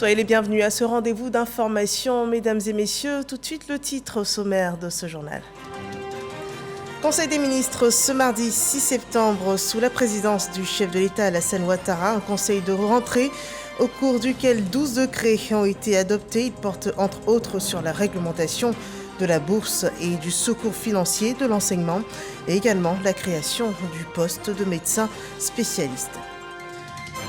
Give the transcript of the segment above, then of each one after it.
Soyez les bienvenus à ce rendez-vous d'information, mesdames et messieurs. Tout de suite, le titre au sommaire de ce journal. Conseil des ministres ce mardi 6 septembre sous la présidence du chef de l'État Alassane Ouattara, un conseil de rentrée au cours duquel 12 décrets ont été adoptés. Il porte entre autres sur la réglementation de la bourse et du secours financier de l'enseignement et également la création du poste de médecin spécialiste.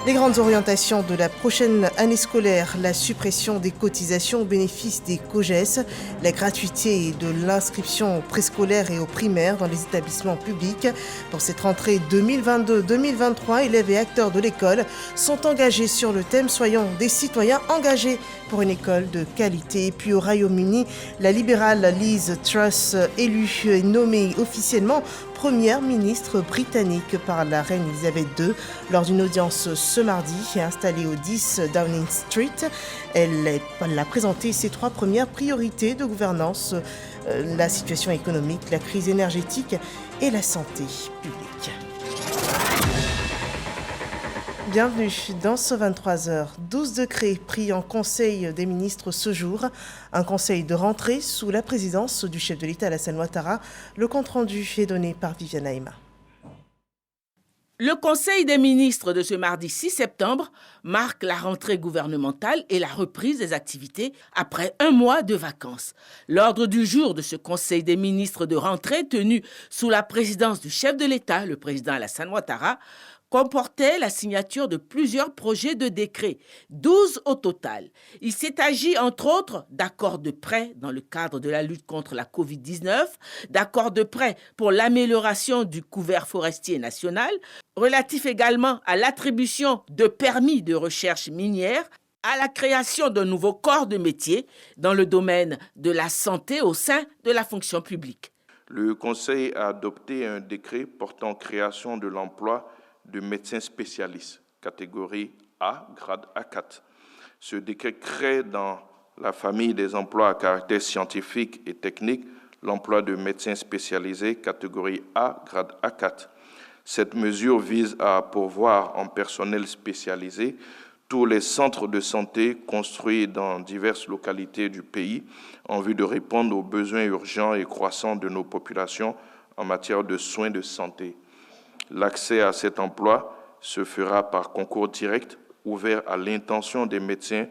Les grandes orientations de la prochaine année scolaire, la suppression des cotisations au bénéfice des COGES, la gratuité de l'inscription préscolaire et aux primaires dans les établissements publics. Pour cette rentrée 2022-2023, élèves et acteurs de l'école sont engagés sur le thème « Soyons des citoyens engagés pour une école de qualité ». Et puis au Royaume-Uni, la libérale Liz Truss, élue et nommée officiellement première ministre britannique par la reine Elisabeth II lors d'une audience ce mardi installée au 10 Downing Street. Elle a présenté ses 3 premières priorités de gouvernance, la situation économique, la crise énergétique et la santé publique. Bienvenue dans ce 23h. 12 décrets pris en Conseil des ministres ce jour. Un conseil de rentrée sous la présidence du chef de l'État Alassane Ouattara. Le compte-rendu est donné par Viviane Aïma. Le Conseil des ministres de ce mardi 6 septembre marque la rentrée gouvernementale et la reprise des activités après un mois de vacances. L'ordre du jour de ce Conseil des ministres de rentrée tenu sous la présidence du chef de l'État, le président Alassane Ouattara, comportait la signature de plusieurs projets de décrets, 12 au total. Il s'est agi, entre autres, d'accords de prêt dans le cadre de la lutte contre la Covid-19, d'accords de prêt pour l'amélioration du couvert forestier national, relatif également à l'attribution de permis de recherche minière, à la création d'un nouveau corps de métier dans le domaine de la santé au sein de la fonction publique. Le Conseil a adopté un décret portant création de l'emploi de médecins spécialistes, catégorie A, grade A4. Ce décret crée dans la famille des emplois à caractère scientifique et technique l'emploi de médecins spécialisés, catégorie A, grade A4. Cette mesure vise à pourvoir en personnel spécialisé tous les centres de santé construits dans diverses localités du pays en vue de répondre aux besoins urgents et croissants de nos populations en matière de soins de santé. L'accès à cet emploi se fera par concours direct ouvert à l'intention des médecins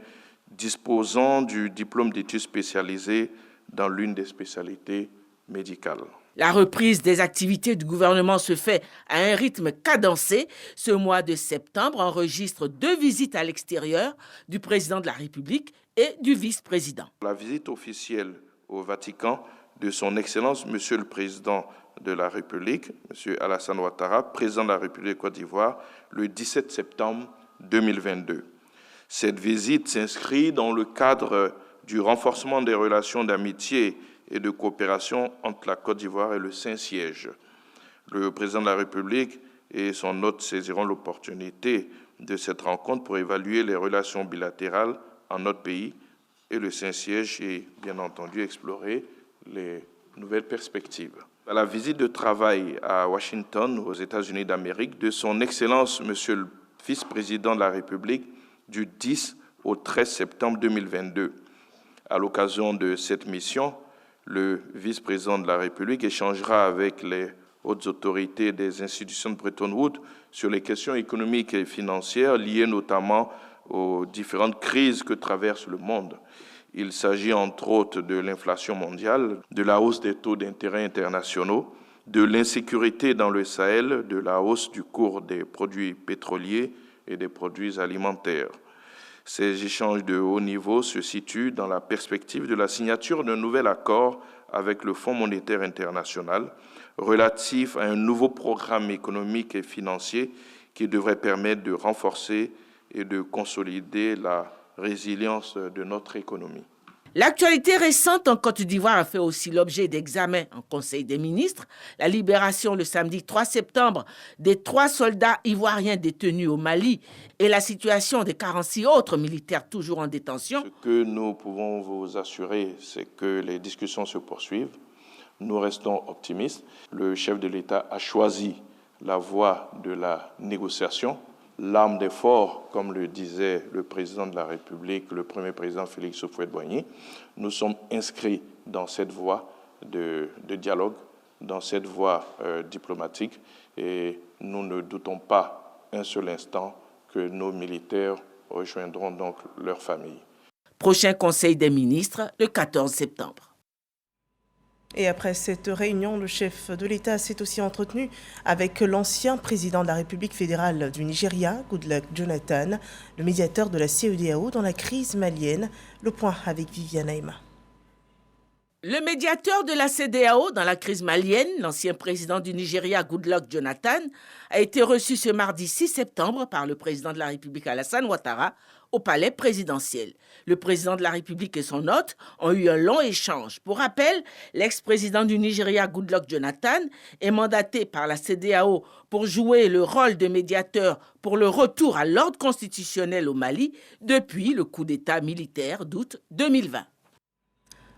disposant du diplôme d'études spécialisées dans l'une des spécialités médicales. La reprise des activités du gouvernement se fait à un rythme cadencé. Ce mois de septembre enregistre 2 visites à l'extérieur du président de la République et du vice-président. La visite officielle au Vatican de son Excellence, Monsieur le Président de la République, M. Alassane Ouattara, président de la République de Côte d'Ivoire, le 17 septembre 2022. Cette visite s'inscrit dans le cadre du renforcement des relations d'amitié et de coopération entre la Côte d'Ivoire et le Saint-Siège. Le président de la République et son hôte saisiront l'opportunité de cette rencontre pour évaluer les relations bilatérales en notre pays et le Saint-Siège et, bien entendu, explorer les nouvelles perspectives. À la visite de travail à Washington, aux États-Unis d'Amérique, de son Excellence, Monsieur le vice-président de la République, du 10 au 13 septembre 2022. À l'occasion de cette mission, le vice-président de la République échangera avec les hautes autorités des institutions de Bretton Woods sur les questions économiques et financières liées notamment aux différentes crises que traverse le monde. Il s'agit entre autres de l'inflation mondiale, de la hausse des taux d'intérêt internationaux, de l'insécurité dans le Sahel, de la hausse du cours des produits pétroliers et des produits alimentaires. Ces échanges de haut niveau se situent dans la perspective de la signature d'un nouvel accord avec le Fonds monétaire international relatif à un nouveau programme économique et financier qui devrait permettre de renforcer et de consolider la résilience de notre économie. L'actualité récente en Côte d'Ivoire a fait aussi l'objet d'examens en Conseil des ministres. La libération le samedi 3 septembre des 3 soldats ivoiriens détenus au Mali et la situation des 46 autres militaires toujours en détention. Ce que nous pouvons vous assurer, c'est que les discussions se poursuivent. Nous restons optimistes. Le chef de l'État a choisi la voie de la négociation, l'arme des forts, comme le disait le président de la République, le premier président Félix Houphouët-Boigny. Nous sommes inscrits dans cette voie de dialogue, dans cette voie diplomatique, et nous ne doutons pas un seul instant que nos militaires rejoindront donc leurs familles. Prochain Conseil des ministres, le 14 septembre. Et après cette réunion, le chef de l'État s'est aussi entretenu avec l'ancien président de la République fédérale du Nigeria, Goodluck Jonathan, le médiateur de la CEDEAO dans la crise malienne. Le point avec Viviane Aima. Le médiateur de la CEDEAO dans la crise malienne, l'ancien président du Nigeria, Goodluck Jonathan, a été reçu ce mardi 6 septembre par le président de la République, Alassane Ouattara, au palais présidentiel. Le président de la République et son hôte ont eu un long échange. Pour rappel, l'ex-président du Nigeria, Goodluck Jonathan, est mandaté par la CEDEAO pour jouer le rôle de médiateur pour le retour à l'ordre constitutionnel au Mali depuis le coup d'État militaire d'août 2020.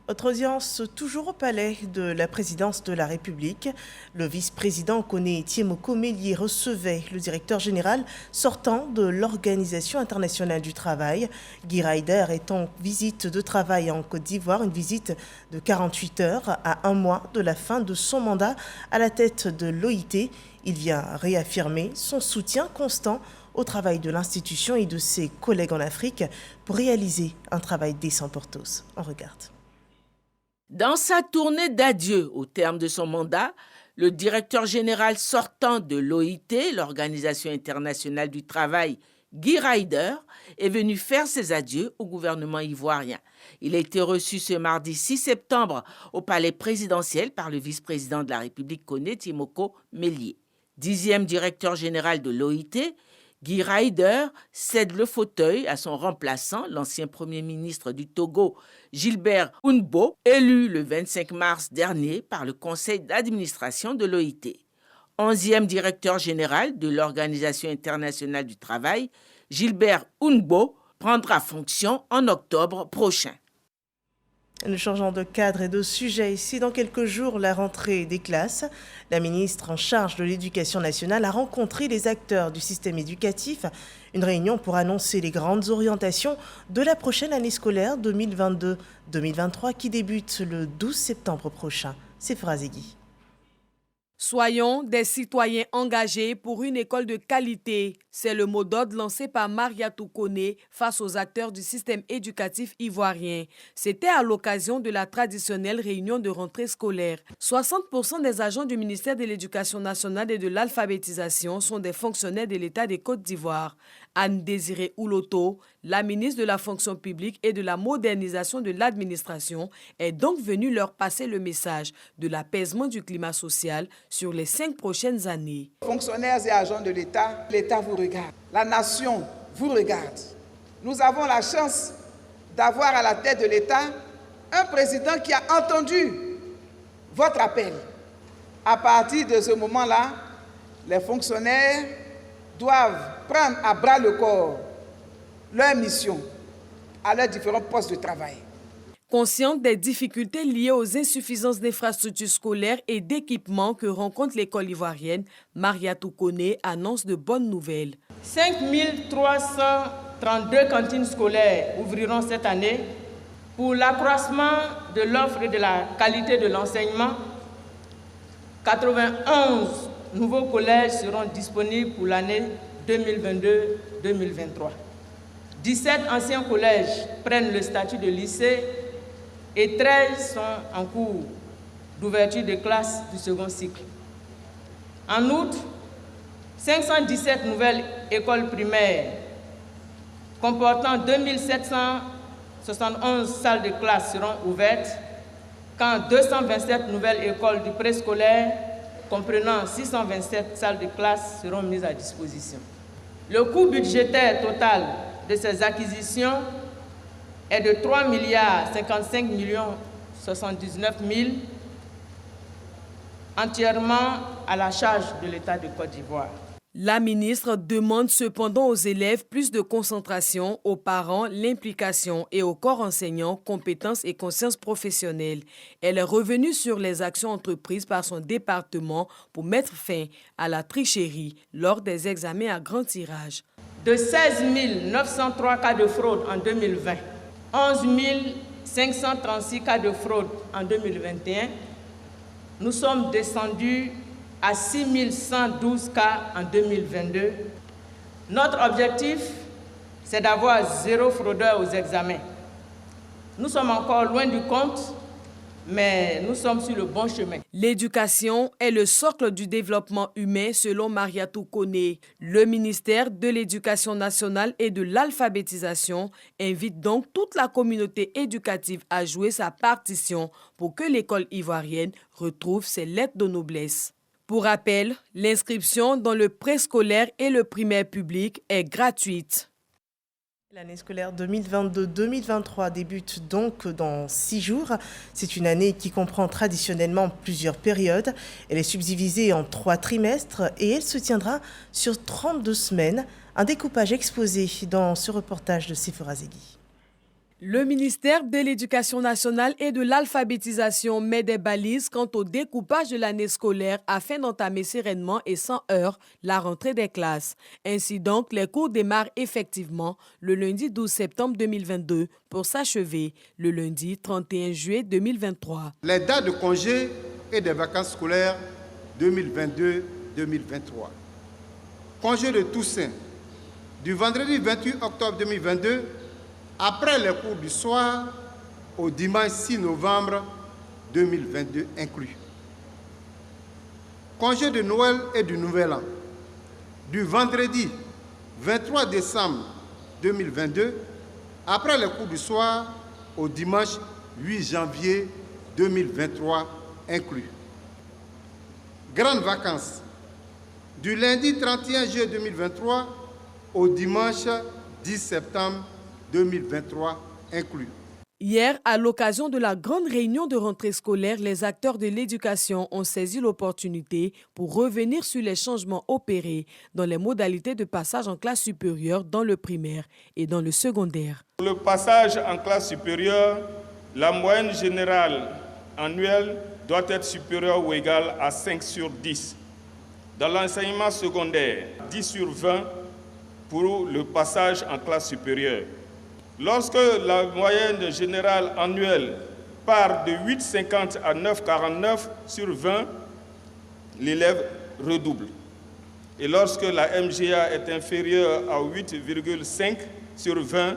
Autre audience, toujours au palais de la présidence de la République. Le vice-président Kone Tiemoko Mélié recevait le directeur général sortant de l'Organisation internationale du travail. Guy Ryder est en visite de travail en Côte d'Ivoire, une visite de 48 heures à un mois de la fin de son mandat à la tête de l'OIT. Il vient réaffirmer son soutien constant au travail de l'institution et de ses collègues en Afrique pour réaliser un travail décent pour tous. On regarde. Dans sa tournée d'adieu au terme de son mandat, le directeur général sortant de l'OIT, l'Organisation internationale du travail, Guy Ryder, est venu faire ses adieux au gouvernement ivoirien. Il a été reçu ce mardi 6 septembre au palais présidentiel par le vice-président de la République, Kone Tiemoko Mélié. 10e directeur général de l'OIT, Guy Ryder cède le fauteuil à son remplaçant, l'ancien Premier ministre du Togo, Gilbert Ounbo, élu le 25 mars dernier par le conseil d'administration de l'OIT. 11e directeur général de l'Organisation internationale du travail, Gilbert Ounbo prendra fonction en octobre prochain. Nous changeons de cadre et de sujet. Ici, dans quelques jours, la rentrée des classes. La ministre en charge de l'Éducation nationale a rencontré les acteurs du système éducatif. Une réunion pour annoncer les grandes orientations de la prochaine année scolaire 2022-2023 qui débute le 12 septembre prochain. C'est Frazegui. Soyons des citoyens engagés pour une école de qualité. C'est le mot d'ordre lancé par Mariatou Kone face aux acteurs du système éducatif ivoirien. C'était à l'occasion de la traditionnelle réunion de rentrée scolaire. 60% des agents du ministère de l'Éducation nationale et de l'alphabétisation sont des fonctionnaires de l'État des Côtes d'Ivoire. Anne-Désirée Ouloto, la ministre de la fonction publique et de la modernisation de l'administration, est donc venue leur passer le message de l'apaisement du climat social sur les 5 prochaines années. Fonctionnaires et agents de l'État, l'État vous regarde, la nation vous regarde. Nous avons la chance d'avoir à la tête de l'État un président qui a entendu votre appel. À partir de ce moment-là, les fonctionnaires doivent prendre à bras le corps leur mission à leurs différents postes de travail. Consciente des difficultés liées aux insuffisances d'infrastructures scolaires et d'équipements que rencontre l'école ivoirienne, Mariatou Kone annonce de bonnes nouvelles. 5 332 cantines scolaires ouvriront cette année pour l'accroissement de l'offre et de la qualité de l'enseignement. 91 nouveaux collèges seront disponibles pour l'année 2022-2023. 17 anciens collèges prennent le statut de lycée et 13 sont en cours d'ouverture des classes du second cycle. En outre, 517 nouvelles écoles primaires comportant 2771 salles de classe seront ouvertes, quand 227 nouvelles écoles du préscolaire comprenant 627 salles de classe seront mises à disposition. Le coût budgétaire total de ces acquisitions est de 3 55 79 000, entièrement à la charge de l'État de Côte d'Ivoire. La ministre demande cependant aux élèves plus de concentration, aux parents l'implication et au corps enseignant compétences et conscience professionnelle. Elle est revenue sur les actions entreprises par son département pour mettre fin à la tricherie lors des examens à grand tirage. De 16 903 cas de fraude en 2020, 11 536 cas de fraude en 2021, nous sommes descendus à 6 112 cas en 2022. Notre objectif, c'est d'avoir 0 fraudeur aux examens. Nous sommes encore loin du compte, mais nous sommes sur le bon chemin. L'éducation est le socle du développement humain selon Mariatou Koné. Le ministère de l'Éducation nationale et de l'alphabétisation invite donc toute la communauté éducative à jouer sa partition pour que l'école ivoirienne retrouve ses lettres de noblesse. Pour rappel, l'inscription dans le préscolaire et le primaire public est gratuite. L'année scolaire 2022-2023 débute donc dans 6 jours. C'est une année qui comprend traditionnellement plusieurs périodes. Elle est subdivisée en 3 trimestres et elle se tiendra sur 32 semaines. Un découpage exposé dans ce reportage de Sephora Zegui. Le ministère de l'Éducation nationale et de l'alphabétisation met des balises quant au découpage de l'année scolaire afin d'entamer sereinement et sans heurts la rentrée des classes. Ainsi donc, les cours démarrent effectivement le lundi 12 septembre 2022 pour s'achever le lundi 31 juillet 2023. Les dates de congés et des vacances scolaires 2022-2023. Congé de Toussaint du vendredi 28 octobre 2022 après les cours du soir au dimanche 6 novembre 2022 inclus. Congé de Noël et du Nouvel An, du vendredi 23 décembre 2022, après les cours du soir au dimanche 8 janvier 2023 inclus. Grandes vacances, du lundi 31 juillet 2023 au dimanche 10 septembre 2023 inclus. Hier, à l'occasion de la grande réunion de rentrée scolaire, les acteurs de l'éducation ont saisi l'opportunité pour revenir sur les changements opérés dans les modalités de passage en classe supérieure dans le primaire et dans le secondaire. Pour le passage en classe supérieure, la moyenne générale annuelle doit être supérieure ou égale à 5 sur 10. Dans l'enseignement secondaire, 10 sur 20 pour le passage en classe supérieure. Lorsque la moyenne générale annuelle part de 8,50 à 9,49 sur 20, l'élève redouble. Et lorsque la MGA est inférieure à 8,5 sur 20,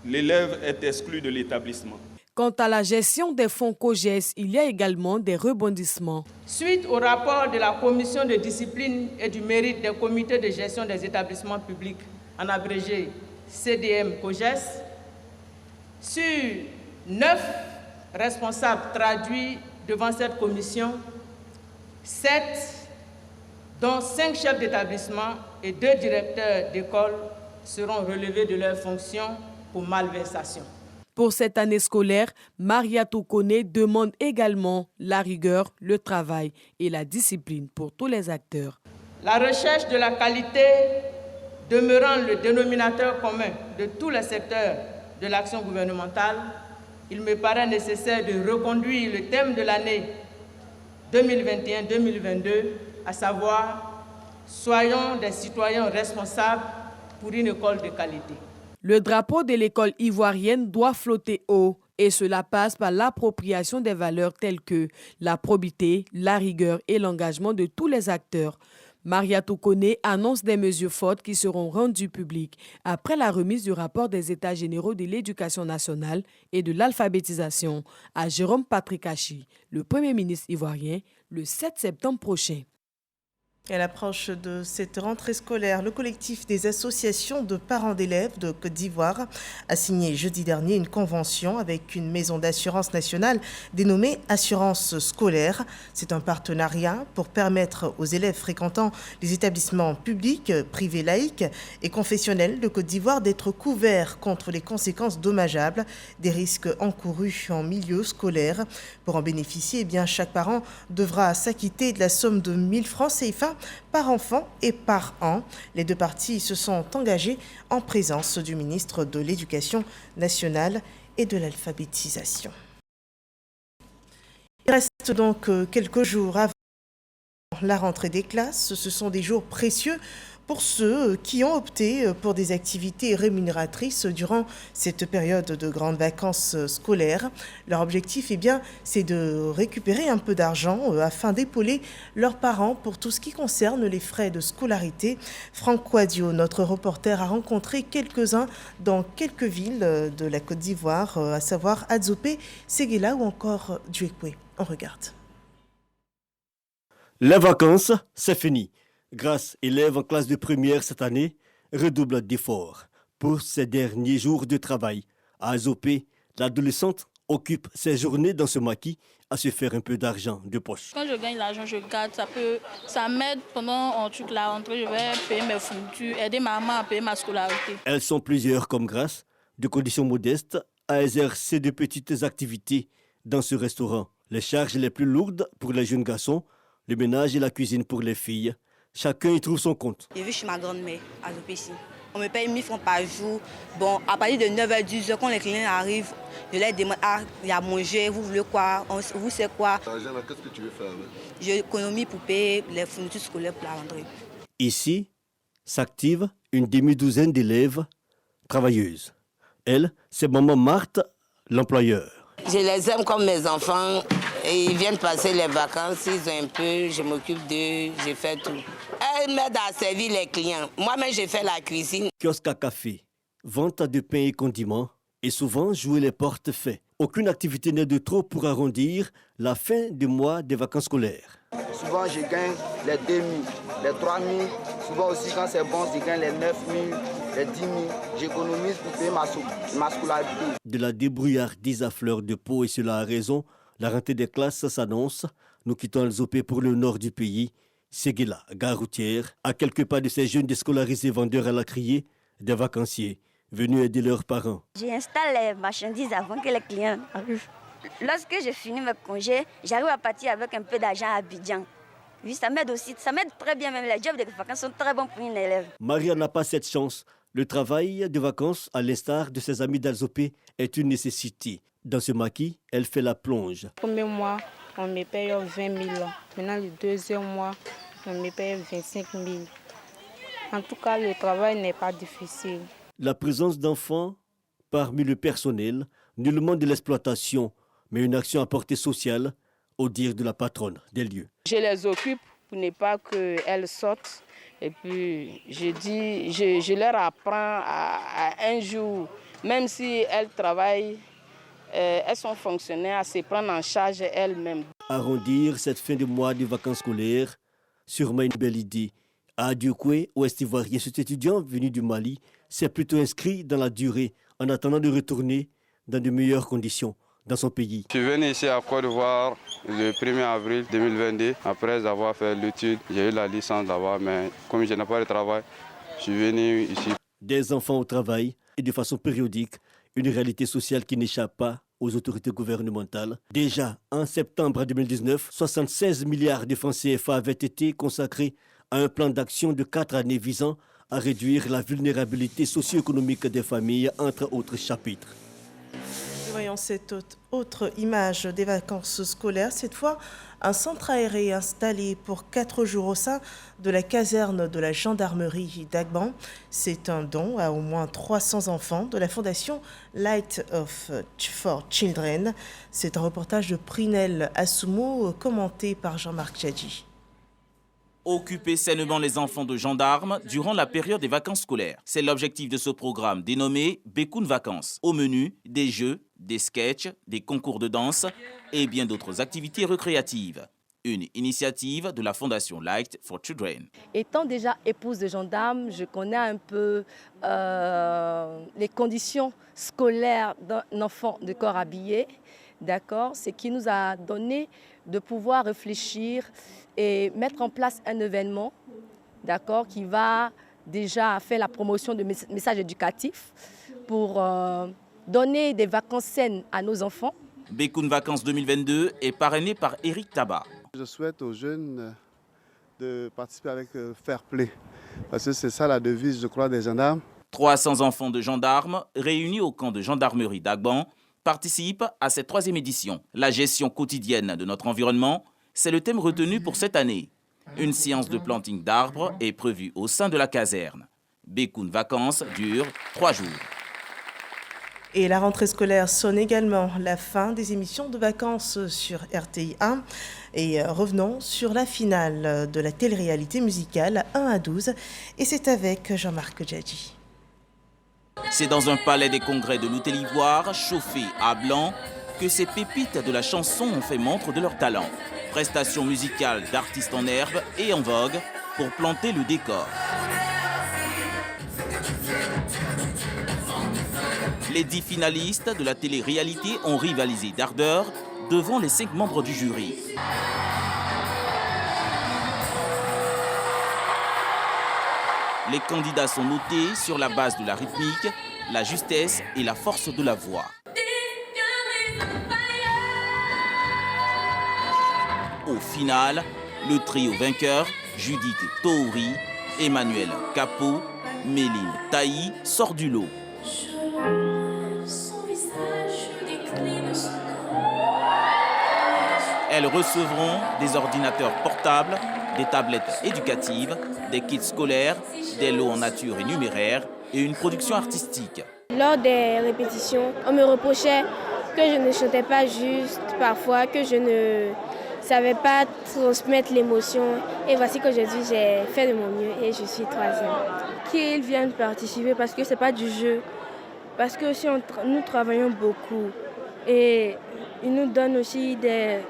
l'élève est exclu de l'établissement. Quant à la gestion des fonds COGES, il y a également des rebondissements. Suite au rapport de la Commission de discipline et du mérite des comités de gestion des établissements publics, en abrégé CDM-COGES, sur 9 responsables traduits devant cette commission, 7, dont 5 chefs d'établissement et 2 directeurs d'école, seront relevés de leurs fonctions pour malversation. Pour cette année scolaire, Mariatou Koné demande également la rigueur, le travail et la discipline pour tous les acteurs. La recherche de la qualité demeurant le dénominateur commun de tous les secteurs de l'action gouvernementale, il me paraît nécessaire de reconduire le thème de l'année 2021-2022, à savoir « Soyons des citoyens responsables pour une école de qualité ». Le drapeau de l'école ivoirienne doit flotter haut et cela passe par l'appropriation des valeurs telles que la probité, la rigueur et l'engagement de tous les acteurs. Mariatou Koné annonce des mesures fortes qui seront rendues publiques après la remise du rapport des États généraux de l'éducation nationale et de l'alphabétisation à Jérôme Patrick Achi, le Premier ministre ivoirien, le 7 septembre prochain. À l'approche de cette rentrée scolaire, le collectif des associations de parents d'élèves de Côte d'Ivoire a signé jeudi dernier une convention avec une maison d'assurance nationale dénommée Assurance Scolaire. C'est un partenariat pour permettre aux élèves fréquentant les établissements publics, privés, laïques et confessionnels de Côte d'Ivoire d'être couverts contre les conséquences dommageables des risques encourus en milieu scolaire. Pour en bénéficier, chaque parent devra s'acquitter de la somme de 1 000 francs CFA par enfant et par an. Les deux parties se sont engagées en présence du ministre de l'Éducation nationale et de l'alphabétisation. Il reste donc quelques jours avant la rentrée des classes. Ce sont des jours précieux pour ceux qui ont opté pour des activités rémunératrices durant cette période de grandes vacances scolaires. Leur objectif, c'est de récupérer un peu d'argent afin d'épauler leurs parents pour tout ce qui concerne les frais de scolarité. Franck Quadio, notre reporter, a rencontré quelques-uns dans quelques villes de la Côte d'Ivoire, à savoir Adzopé, Séguéla ou encore Duékoué. On regarde. Les vacances, c'est fini. Grâce élèves en classe de première cette année redouble d'efforts pour ses derniers jours de travail. À Azopé, l'adolescente occupe ses journées dans ce maquis à se faire un peu d'argent de poche. Quand je gagne l'argent, je garde. Ça m'aide pendant la rentrée. Je vais payer mes fournitures, aider ma maman à payer ma scolarité. Elles sont plusieurs comme Grâce, de conditions modestes, à exercer de petites activités dans ce restaurant. Les charges les plus lourdes pour les jeunes garçons, le ménage et la cuisine pour les filles. Chacun y trouve son compte. Je vis chez ma grand-mère à Zopécy. On me paye 1000 francs par jour. Bon, à partir de 9h, 10h, quand les clients arrivent, je leur demande, il y a à manger, vous voulez quoi, vous savez quoi. L'argent, qu'est-ce que tu veux faire avec? J'économise pour payer les fournitures scolaires pour la rentrée. Ici, s'active une demi-douzaine d'élèves travailleuses. Elle, c'est maman Marthe, l'employeur. Je les aime comme mes enfants. Et ils viennent passer les vacances, ils ont un peu, je m'occupe d'eux, je fais tout. Elles m'aident à servir les clients. Moi-même, je fais la cuisine. Kiosque à café, vente de pain et condiments et souvent jouer les portefaix. Aucune activité n'est de trop pour arrondir la fin du mois des vacances scolaires. Souvent, je gagne les 2 000, les 3 000. Souvent aussi, quand c'est bon, je gagne les 9 000, les 10 000. J'économise pour payer ma scolarité. De la débrouillardise à fleur de peau, et cela a raison. La rentrée des classes s'annonce. Nous quittons Adzopé pour le nord du pays. Séguéla, gare routière, à quelques pas de ces jeunes déscolarisés vendeurs à la criée, des vacanciers venus aider leurs parents. J'installe les marchandises avant que les clients arrivent. Lorsque j'ai fini mes congés, j'arrive à partir avec un peu d'argent à Abidjan. Oui, ça m'aide aussi. Ça m'aide très bien, même les jobs de vacances sont très bons pour une élève. Maria n'a pas cette chance. Le travail de vacances, à l'instar de ses amis d'Adzopé, est une nécessité. Dans ce maquis, elle fait la plonge. Le premier mois, on me paye 20 000. Maintenant, le deuxième mois, on me paye 25 000. En tout cas, le travail n'est pas difficile. La présence d'enfants parmi le personnel, nullement de l'exploitation, mais une action à portée sociale, au dire de la patronne des lieux. Je les occupe pour ne pas qu'elles sortent. Et puis, je leur apprends à un jour, même si elles travaillent, elles sont fonctionnaires, à se prendre en charge elles-mêmes. Arrondir cette fin de mois de vacances scolaires, sûrement une belle idée. À Duékoué, ouest ivoirien, cet étudiant venu du Mali s'est plutôt inscrit dans la durée en attendant de retourner dans de meilleures conditions dans son pays. Je suis venu ici à Côte d'Ivoire le 1er avril 2022. Après avoir fait l'étude, j'ai eu la licence là-bas, mais comme je n'ai pas de travail, je suis venu ici. Des enfants au travail et de façon périodique, une réalité sociale qui n'échappe pas aux autorités gouvernementales. Déjà, en septembre 2019, 76 milliards de francs CFA avaient été consacrés à un plan d'action de 4 années visant à réduire la vulnérabilité socio-économique des familles, entre autres chapitres. Voyons cette autre image des vacances scolaires. Cette fois, un centre aéré installé pour 4 jours au sein de la caserne de la gendarmerie d'Agban. C'est un don à au moins 300 enfants de la fondation Light for Children. C'est un reportage de Prinel Assoumo commenté par Jean-Marc Tchadji. Occuper sainement les enfants de gendarmes durant la période des vacances scolaires. C'est l'objectif de ce programme dénommé Bekoun Vacances. Au menu, des jeux, des sketchs, des concours de danse et bien d'autres activités récréatives. Une initiative de la Fondation Light for Children. Étant déjà épouse de gendarme, je connais un peu les conditions scolaires d'un enfant de corps habillé. D'accord, ce qui nous a donné de pouvoir réfléchir et mettre en place un événement, d'accord, qui va déjà faire la promotion de messages éducatifs pour donner des vacances saines à nos enfants. Bekoun Vacances 2022 est parrainé par Eric Tabar. Je souhaite aux jeunes de participer avec fair play. Parce que c'est ça la devise, je crois, des gendarmes. 300 enfants de gendarmes réunis au camp de gendarmerie d'Agban participent à cette 3e édition. La gestion quotidienne de notre environnement, c'est le thème retenu pour cette année. Une séance de planting d'arbres est prévue au sein de la caserne. Bekoun Vacances dure 3 jours. Et la rentrée scolaire sonne également la fin des émissions de vacances sur RTI 1. Et revenons sur la finale de la télé-réalité musicale 1 à 12. Et c'est avec Jean-Marc Djadji. C'est dans un palais des congrès de l'Hôtel-Ivoire, chauffé à blanc, que ces pépites de la chanson ont fait montre de leur talent. Prestation musicale d'artistes en herbe et en vogue pour planter le décor. Les 10 finalistes de la télé-réalité ont rivalisé d'ardeur devant les 5 membres du jury. Les candidats sont notés sur la base de la rythmique, la justesse et la force de la voix. Au final, le trio vainqueur, Judith Touri, Emmanuel Capot, Méline Taï, sort du lot. Elles recevront des ordinateurs portables, des tablettes éducatives, des kits scolaires, des lots en nature et numéraire et une production artistique. Lors des répétitions, on me reprochait que je ne chantais pas juste parfois, que je ne savais pas transmettre l'émotion. Et voici qu'aujourd'hui, j'ai fait de mon mieux et je suis 3e. Qu'ils viennent participer parce que ce n'est pas du jeu. Parce que aussi nous travaillons beaucoup et ils nous donnent aussi des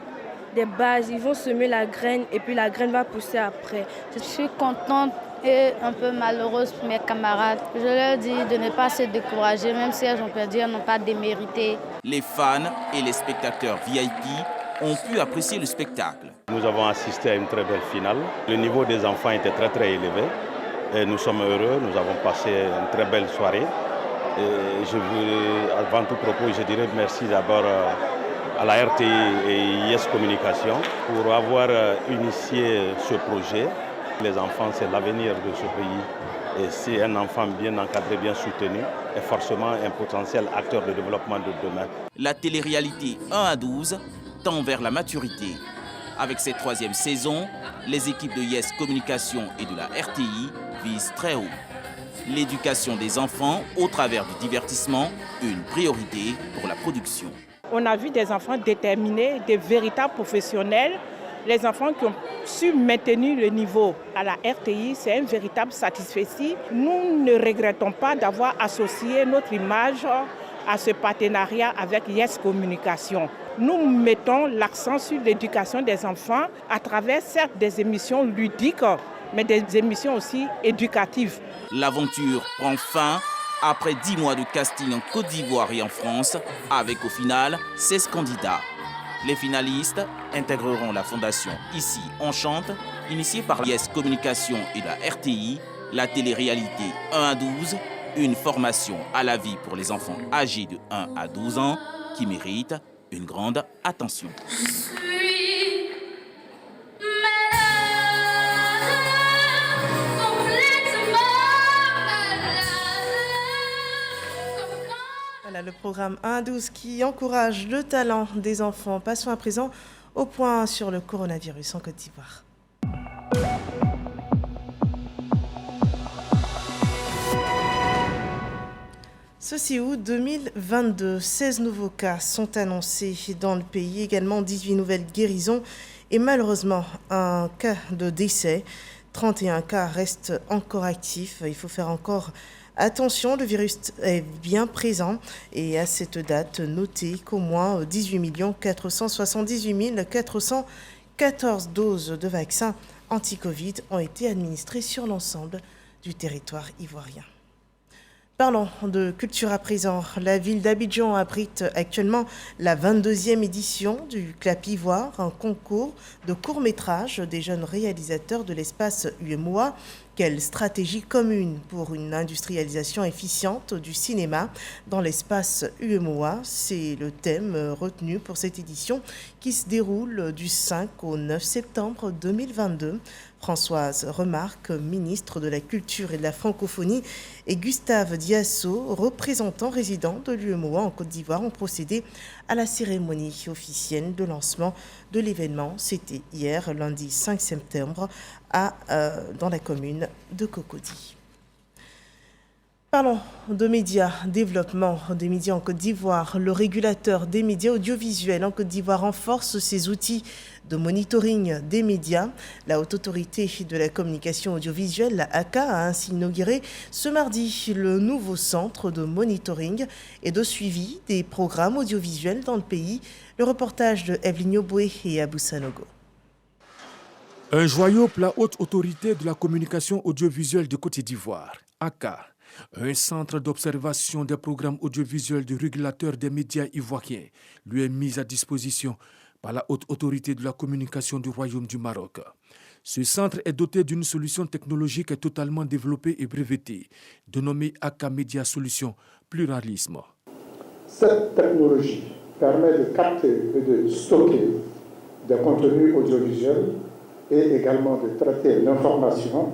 bases. Ils vont semer la graine et puis la graine va pousser après. Je suis contente et un peu malheureuse pour mes camarades. Je leur dis de ne pas se décourager, même si elles ont perdu, elles n'ont pas démérité. Les fans et les spectateurs VIP ont pu apprécier le spectacle. Nous avons assisté à une très belle finale. Le niveau des enfants était très très élevé. Et nous sommes heureux, nous avons passé une très belle soirée. Et avant tout propos, je dirais merci d'abord à la RTI et Yes Communication pour avoir initié ce projet. Les enfants, c'est l'avenir de ce pays. Et si un enfant bien encadré, bien soutenu, est forcément un potentiel acteur de développement de demain. La télé-réalité 1 à 12 tend vers la maturité. Avec cette 3e saison, les équipes de Yes Communication et de la RTI visent très haut. L'éducation des enfants au travers du divertissement, une priorité pour la production. On a vu des enfants déterminés, des véritables professionnels. Les enfants qui ont su maintenir le niveau à la RTI, c'est un véritable satisfait. Nous ne regrettons pas d'avoir associé notre image à ce partenariat avec Yes Communication. Nous mettons l'accent sur l'éducation des enfants à travers certes des émissions ludiques, mais des émissions aussi éducatives. L'aventure prend fin après 10 mois de casting en Côte d'Ivoire et en France, avec au final 16 candidats. Les finalistes intégreront la fondation Ici on chante, initiée par Yes Communication et la RTI, la télé-réalité 1 à 12, une formation à la vie pour les enfants âgés de 1 à 12 ans qui mérite une grande attention. Voilà le programme 1 à 12 qui encourage le talent des enfants. Passons à présent au point sur le coronavirus en Côte d'Ivoire. Ce 6 août 2022, 16 nouveaux cas sont annoncés dans le pays, également 18 nouvelles guérisons et malheureusement un cas de décès. 31 cas restent encore actifs. Il faut faire encore attention, le virus est bien présent et à cette date, notez qu'au moins 18 478 414 doses de vaccins anti-Covid ont été administrées sur l'ensemble du territoire ivoirien. Parlons de culture à présent. La ville d'Abidjan abrite actuellement la 22e édition du Clap Ivoire, un concours de court-métrage des jeunes réalisateurs de l'espace UEMOA. Quelle stratégie commune pour une industrialisation efficiente du cinéma dans l'espace UEMOA? C'est le thème retenu pour cette édition qui se déroule du 5 au 9 septembre 2022. Françoise Remarque, ministre de la Culture et de la Francophonie, et Gustave Diasso, représentant résident de l'UEMOA en Côte d'Ivoire, ont procédé à la cérémonie officielle de lancement de l'événement. C'était hier, lundi 5 septembre, dans la commune de Cocody. Parlons de médias, développement des médias en Côte d'Ivoire. Le régulateur des médias audiovisuels en Côte d'Ivoire renforce ses outils de monitoring des médias. La Haute Autorité de la Communication Audiovisuelle, la HACA, a ainsi inauguré ce mardi le nouveau centre de monitoring et de suivi des programmes audiovisuels dans le pays. Le reportage de Evelyne Yoboué et Abou Sanogo. Un joyau pour la Haute Autorité de la Communication Audiovisuelle de Côte d'Ivoire, HACA. Un centre d'observation des programmes audiovisuels du régulateur des médias ivoiriens lui est mis à disposition par la Haute Autorité de la Communication du Royaume du Maroc. Ce centre est doté d'une solution technologique totalement développée et brevetée, dénommée HACA Media Solutions Pluralisme. Cette technologie permet de capter et de stocker des contenus audiovisuels et également de traiter l'information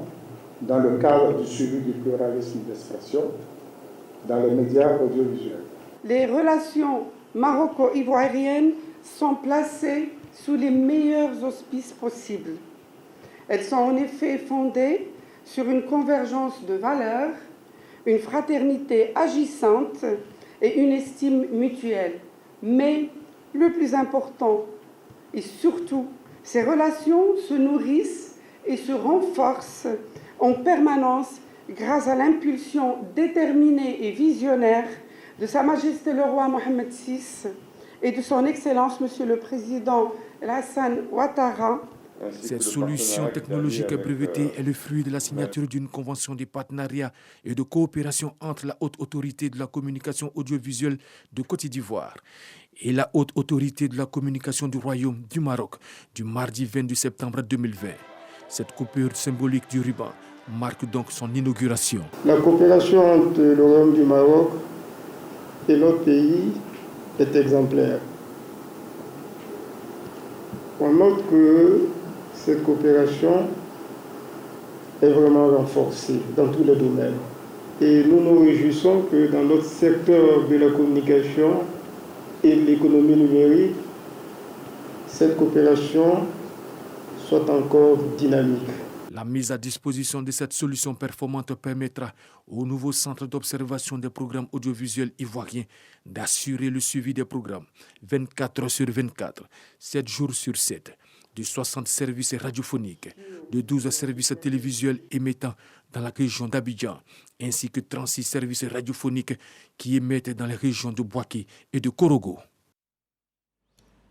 dans le cadre du suivi du pluralisme d'expression dans les médias audiovisuels. Les relations maroco-ivoiriennes sont placées sous les meilleurs auspices possibles. Elles sont en effet fondées sur une convergence de valeurs, une fraternité agissante et une estime mutuelle. Mais le plus important, et surtout, ces relations se nourrissent et se renforcent en permanence grâce à l'impulsion déterminée et visionnaire de Sa Majesté le Roi Mohamed VI et de son Excellence Monsieur le Président Alassane Ouattara. Cette solution technologique brevetée est le fruit de la signature d'une convention de partenariat et de coopération entre la Haute Autorité de la Communication Audiovisuelle de Côte d'Ivoire et la Haute Autorité de la Communication du Royaume du Maroc du mardi 22 septembre 2020. Cette coupure symbolique du ruban marque donc son inauguration. La coopération entre le Royaume du Maroc et notre pays est exemplaire. On note que cette coopération est vraiment renforcée dans tous les domaines. Et nous nous réjouissons que dans notre secteur de la communication et de l'économie numérique, cette coopération soit encore dynamique. La mise à disposition de cette solution performante permettra au nouveau centre d'observation des programmes audiovisuels ivoiriens d'assurer le suivi des programmes 24 heures sur 24, 7 jours sur 7, de 60 services radiophoniques, de 12 services télévisuels émettant dans la région d'Abidjan, ainsi que 36 services radiophoniques qui émettent dans les régions de Bouaké et de Korogo.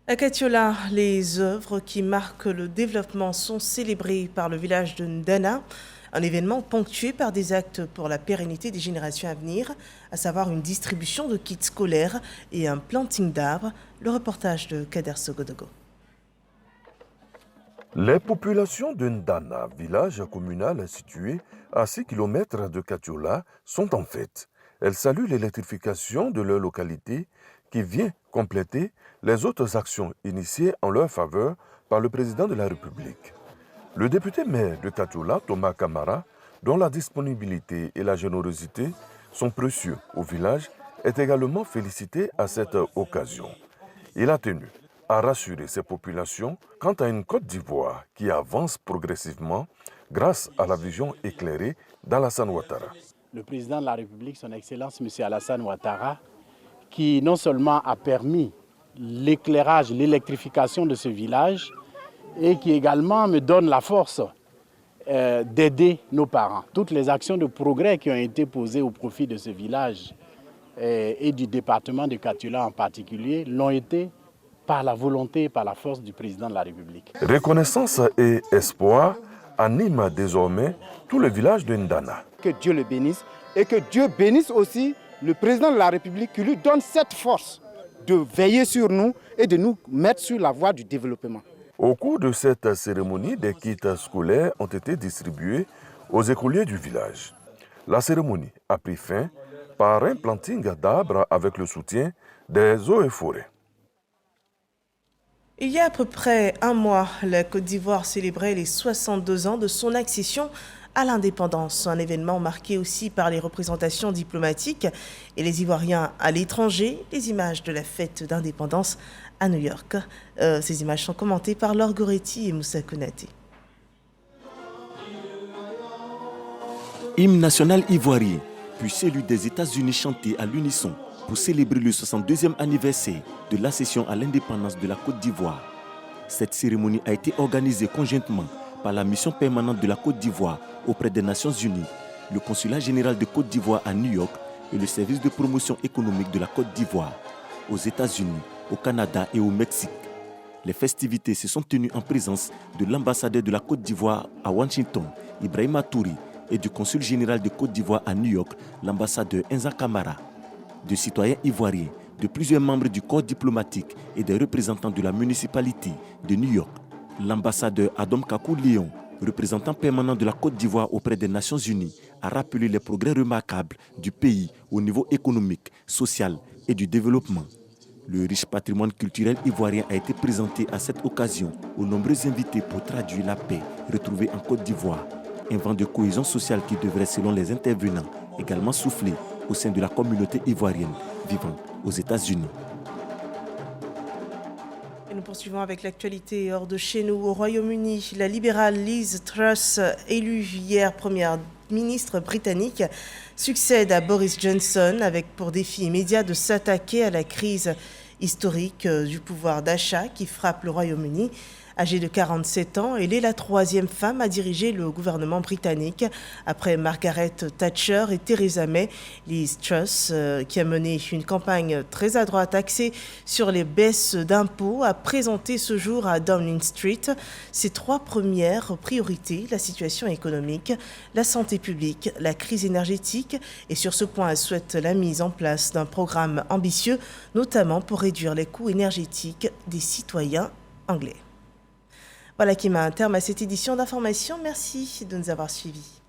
À Katiola, les œuvres qui marquent le développement sont célébrées par le village de Ndana, un événement ponctué par des actes pour la pérennité des générations à venir, à savoir une distribution de kits scolaires et un planting d'arbres. Le reportage de Kader Sogodogo. Les populations de Ndana, village communal situé à 6 km de Katiola, sont en fête. Elles saluent l'électrification de leur localité qui vient compléter les autres actions initiées en leur faveur par le président de la République. Le député maire de Katiola, Thomas Kamara, dont la disponibilité et la générosité sont précieux au village, est également félicité à cette occasion. Il a tenu à rassurer ses populations quant à une Côte d'Ivoire qui avance progressivement grâce à la vision éclairée d'Alassane Ouattara. Le président de la République, son Excellence M. Alassane Ouattara, qui non seulement a permis l'éclairage, l'électrification de ce village, et qui également me donne la force d'aider nos parents. Toutes les actions de progrès qui ont été posées au profit de ce village et du département de Katiola en particulier l'ont été par la volonté et par la force du président de la République. Reconnaissance et espoir animent désormais tout le village de Ndana. Que Dieu le bénisse et que Dieu bénisse aussi le président de la République qui lui donne cette force de veiller sur nous et de nous mettre sur la voie du développement. Au cours de cette cérémonie, des kits scolaires ont été distribués aux écoliers du village. La cérémonie a pris fin par un planting d'arbres avec le soutien des eaux et forêts. Il y a à peu près un mois, la Côte d'Ivoire célébrait les 62 ans de son accession à l'indépendance. Un événement marqué aussi par les représentations diplomatiques et les Ivoiriens à l'étranger, les images de la fête d'indépendance à New York. Ces images sont commentées par Laure Goretti et Moussa Konaté. Hymne national ivoirien, puis celui des États-Unis chanté à l'unisson pour célébrer le 62e anniversaire de l'accession à l'indépendance de la Côte d'Ivoire. Cette cérémonie a été organisée conjointement par la mission permanente de la Côte d'Ivoire auprès des Nations Unies, le Consulat général de Côte d'Ivoire à New York et le service de promotion économique de la Côte d'Ivoire, aux États-Unis, au Canada et au Mexique. Les festivités se sont tenues en présence de l'ambassadeur de la Côte d'Ivoire à Washington, Ibrahima Touré, et du consul général de Côte d'Ivoire à New York, l'ambassadeur Enza Kamara. De citoyens ivoiriens, de plusieurs membres du corps diplomatique et des représentants de la municipalité de New York. L'ambassadeur Adam Kakou Léon, représentant permanent de la Côte d'Ivoire auprès des Nations Unies, a rappelé les progrès remarquables du pays au niveau économique, social et du développement. Le riche patrimoine culturel ivoirien a été présenté à cette occasion aux nombreux invités pour traduire la paix retrouvée en Côte d'Ivoire. Un vent de cohésion sociale qui devrait, selon les intervenants, également souffler au sein de la communauté ivoirienne vivant aux États-Unis. Et nous poursuivons avec l'actualité hors de chez nous. Au Royaume-Uni, la libérale Liz Truss, élue hier première ministre britannique, succède à Boris Johnson avec pour défi immédiat de s'attaquer à la crise historique du pouvoir d'achat qui frappe le Royaume-Uni. Âgée de 47 ans, elle est la troisième femme à diriger le gouvernement britannique après Margaret Thatcher et Theresa May. Liz Truss, qui a mené une campagne très à droite axée sur les baisses d'impôts, a présenté ce jour à Downing Street ses trois premières priorités, la situation économique, la santé publique, la crise énergétique. Et sur ce point, elle souhaite la mise en place d'un programme ambitieux, notamment pour réduire les coûts énergétiques des citoyens anglais. Voilà qui met un terme à cette édition d'information. Merci de nous avoir suivis.